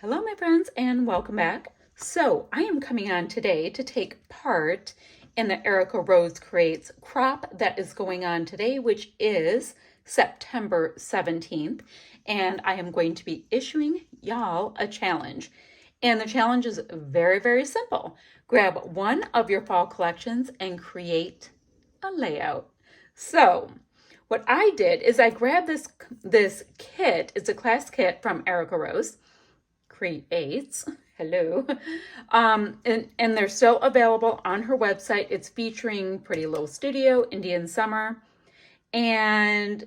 Hello, my friends, and welcome back. So, I am coming on today to take part in the Erica Rose Creates crop that is going on today, which is September 17th. And I am going to be issuing y'all a challenge. And the challenge is very, very simple. Grab one of your fall collections and create a layout. So, what I did is I grabbed this kit. It's a class kit from Erica Rose Creates. Hello. And they're still available on her website. It's featuring Pretty Little Studio, Indian Summer, and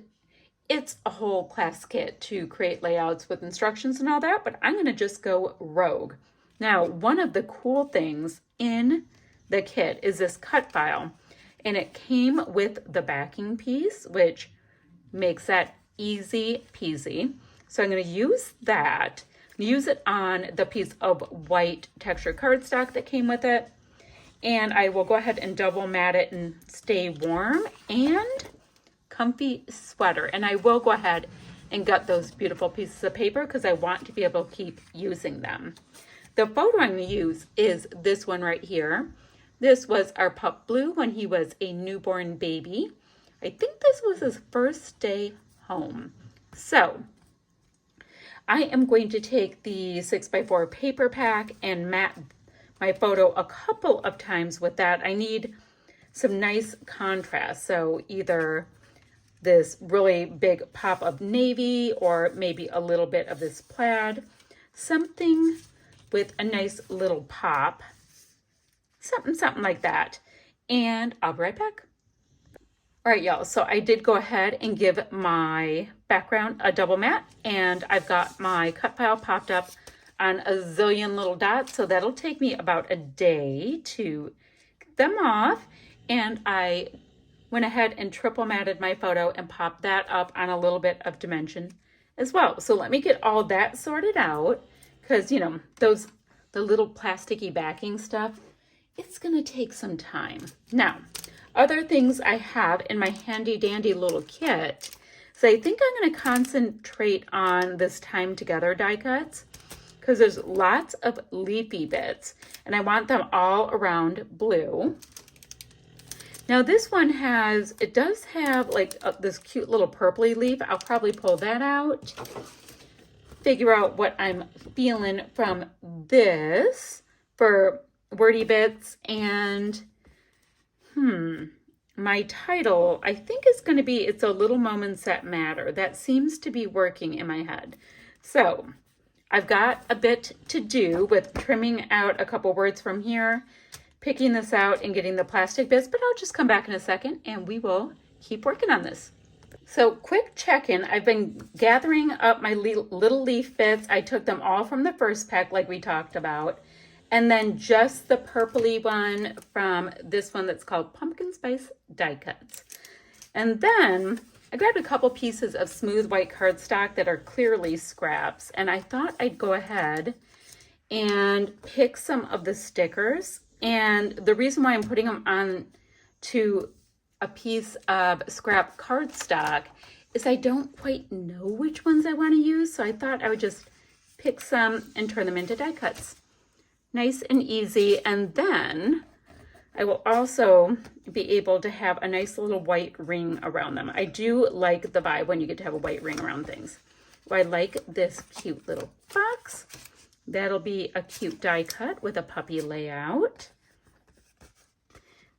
it's a whole class kit to create layouts with instructions and all that, but I'm going to just go rogue. Now, one of the cool things in the kit is this cut file, and it came with the backing piece, which makes that easy peasy. So I'm going to use that. Use it on the piece of white texture cardstock that came with it. And I will go ahead and double mat it and stay warm and comfy sweater. And I will go ahead and gut those beautiful pieces of paper because I want to be able to keep using them. The photo I'm going to use is this one right here. This was our pup Blue when he was a newborn baby. I think this was his first day home. So I am going to take the 6x4 paper pack and mat my photo a couple of times with that. I need some nice contrast. So either this really big pop of navy or maybe a little bit of this plaid. Something with a nice little pop. Something like that. And I'll be right back. All right, y'all, so I did go ahead and give my background a double mat, and I've got my cut file popped up on a zillion little dots, so that'll take me about a day to get them off. And I went ahead and triple matted my photo and popped that up on a little bit of dimension as well. So let me get all that sorted out, because, you know, the little plasticky backing stuff, it's going to take some time. Now, other things I have in my handy dandy little kit. So I think I'm going to concentrate on this Time Together die cuts because there's lots of leafy bits and I want them all around blue. Now this one it does have like this cute little purpley leaf. I'll probably pull that out. Figure out what I'm feeling from this for wordy bits. And my title, I think, is going to be It's a Little Moments That Matter. That seems to be working in my head. So I've got a bit to do with trimming out a couple words from here, picking this out and getting the plastic bits, but I'll just come back in a second and we will keep working on this. So quick check-in. I've been gathering up my little leaf bits. I took them all from the first pack like we talked about. And then just the purpley one from this one that's called Pumpkin Spice Die Cuts. And then I grabbed a couple pieces of smooth white cardstock that are clearly scraps. And I thought I'd go ahead and pick some of the stickers. And the reason why I'm putting them on to a piece of scrap cardstock is I don't quite know which ones I want to use. So I thought I would just pick some and turn them into die cuts. Nice and easy. And then I will also be able to have a nice little white ring around them. I do like the vibe when you get to have a white ring around things. So I like this cute little box. That'll be a cute die cut with a puppy layout.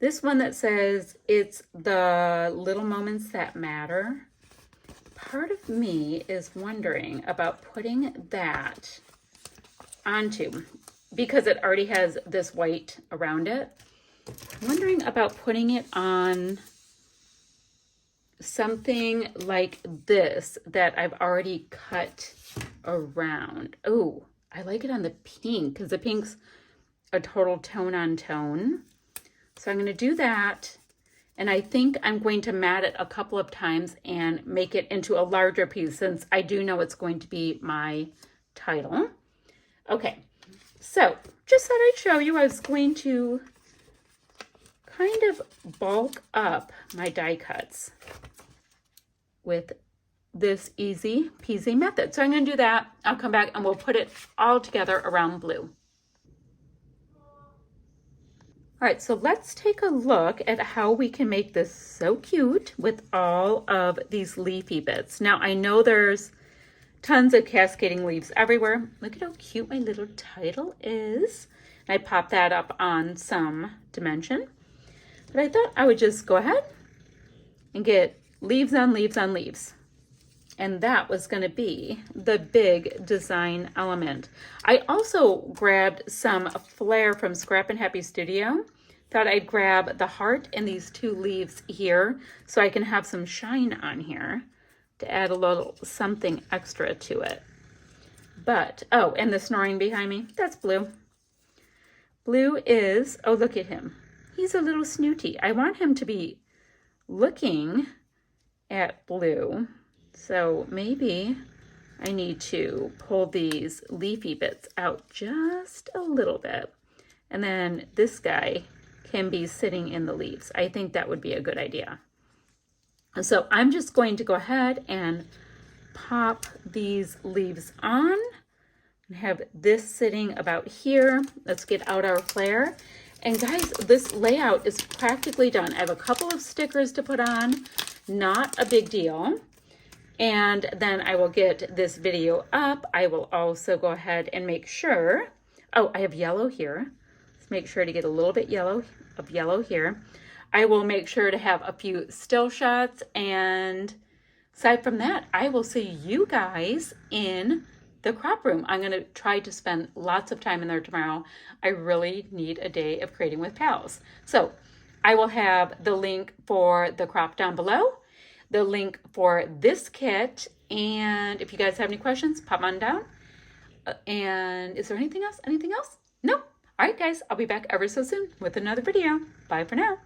This one that says It's the Little Moments That Matter. Part of me is wondering about putting that onto, because it already has this white around it. I'm wondering about putting it on something like this that I've already cut around. Oh, I like it on the pink because the pink's a total tone on tone. So I'm going to do that. And I think I'm going to mat it a couple of times and make it into a larger piece since I do know it's going to be my title. Okay. So just thought I'd show you, I was going to kind of bulk up my die cuts with this easy peasy method. So I'm going to do that. I'll come back and we'll put it all together around blue. All right, so let's take a look at how we can make this so cute with all of these leafy bits. Now, I know there's tons of cascading leaves everywhere. Look at how cute my little title is. And I popped that up on some dimension. But I thought I would just go ahead and get leaves on leaves on leaves. And that was going to be the big design element. I also grabbed some flair from Scrap and Happy Studio. Thought I'd grab the heart and these two leaves here so I can have some shine on here to add a little something extra to it. But, oh, and the snoring behind me, that's Blue. Blue is, oh, look at him. He's a little snooty. I want him to be looking at Blue. So maybe I need to pull these leafy bits out just a little bit. And then this guy can be sitting in the leaves. I think that would be a good idea. So I'm just going to go ahead and pop these leaves on and have this sitting about here. Let's get out our flare. And guys, this layout is practically done. I have a couple of stickers to put on, not a big deal. And then I will get this video up. I will also go ahead and make sure, oh, I have yellow here. Let's make sure to get a little bit of yellow here. I will make sure to have a few still shots, and aside from that, I will see you guys in the crop room. I'm going to try to spend lots of time in there tomorrow. I really need a day of creating with pals. So I will have the link for the crop down below, the link for this kit, and if you guys have any questions, pop on down. And is there anything else? Anything else? No. All right, guys, I'll be back ever so soon with another video. Bye for now.